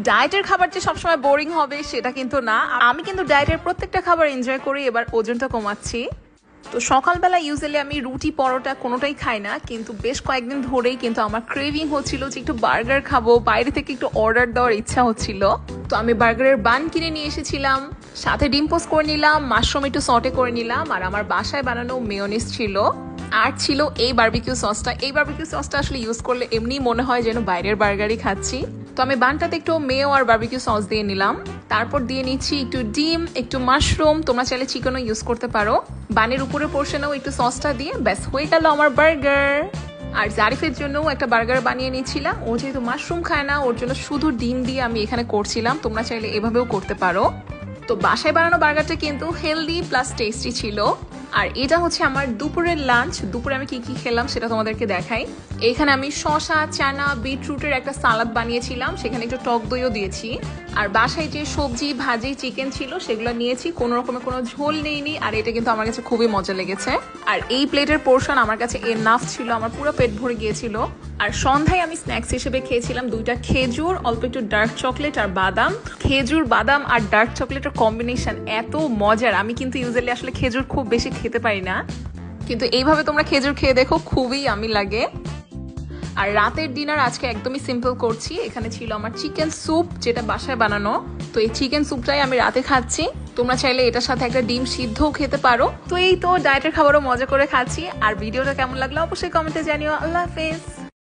ডায়েটের খাবার যে সবসময় বোরিং হবে সেটা কিন্তু না, আমি কিন্তু ডায়েটের প্রত্যেকটা খাবার এনজয় করি। এবার ওজনটা কমাচ্ছি। তো সকালবেলা ইউজুয়ালি আমি রুটি পরোটা কোনোটাই খাই না, কিন্তু বেশ কয়েকদিন ধরেই কিন্তু আমার ক্রেভিং হচ্ছিল যে একটু বার্গার খাবো, বাইরে থেকে একটু অর্ডার দেওয়ার ইচ্ছা হচ্ছিল। তো আমি বার্গারের বান কিনে নিয়ে এসেছিলাম, সাথে ডিম পোস্ট করে নিলাম, মাশরুম একটু সটে করে নিলাম, আর আমার বাসায় বানানো মেয়োনিজ ছিল, আর ছিল এই বারবিকিউ সসটা। এই বারবিকিউ সসটা আসলে ইউজ করলে এমনি মনে হয় যেন বাইরের বার্গারই খাচ্ছি। তো আমি বানটাতে একটু মেয়ো আর বারবিকিউ সস দিয়ে নিলাম, তারপর দিয়ে নিচ্ছি একটু ডিম, একটু মাশরুম, তোমরা চাইলে চিকেনও ইউজ করতে পারো। বানের উপরে পোর্শনেও একটু সসটা দিয়ে ব্যাস হয়ে গেল আমার বার্গার। আর জারিফের জন্যও একটা বার্গার বানিয়ে নিচ্ছিলাম, ও যেহেতু মাশরুম খায় না ওর জন্য শুধু ডিম দিয়ে আমি এখানে করছিলাম, তোমরা চাইলে এভাবেও করতে পারো। তো বাসায় বানানো বার্গারটা কিন্তু হেলদি প্লাস টেস্টি ছিল। আর এটা হচ্ছে আমার দুপুরের লাঞ্চ। দুপুরে আমি কি কি খেলাম সেটা তোমাদেরকে দেখাই। এখানে আমি শসা, চানা, বিটরুটের একটা সালাদ বানিয়েছিলাম, সেখানে একটু টক দইও দিয়েছি। আর বাসায় যে সবজি ভাজি চিকেন ছিল সেগুলো নিয়েছি, কোনো রকমের কোনো ঝোল নেইনি, আর এটা কিন্তু আমার কাছে খুবই মজা লেগেছে। আর এই প্লেটের পোর্শন আমার কাছে এনাফ ছিল, আমার পুরো পেট ভরে গিয়েছিল। আর সন্ধ্যায় আমি স্ন্যাক্স হিসেবে খেয়েছিলাম 2টা খেজুর, অল্প একটু ডার্ক চকলেট আর বাদাম। খেজুর, বাদাম আর ডার্ক চকলেটের কম্বিনেশন এত মজার। আমি কিন্তু ইউজুয়ালি আসলে খেজুর খুব বেশি খেতে পারি না, কিন্তু এইভাবে তোমরা খেজুর খেয়ে দেখো, খুবই আমি লাগে। আর রাতের ডিনার আজকে একদমই সিম্পল করছি। এখানে ছিল আমার চিকেন স্যুপ, যেটা বাসায় বানানো। তো এই চিকেন স্যুপটাই আমি রাতে খাচ্ছি। তোমরা চাইলে এটার সাথে একটা ডিম সিদ্ধও খেতে পারো। তো এই তো ডায়েটের খাবারও মজা করে খাচ্ছি। আর ভিডিওটা কেমন লাগলো অবশ্যই কমেন্টে জানিও। আল্লাহ হাফেজ।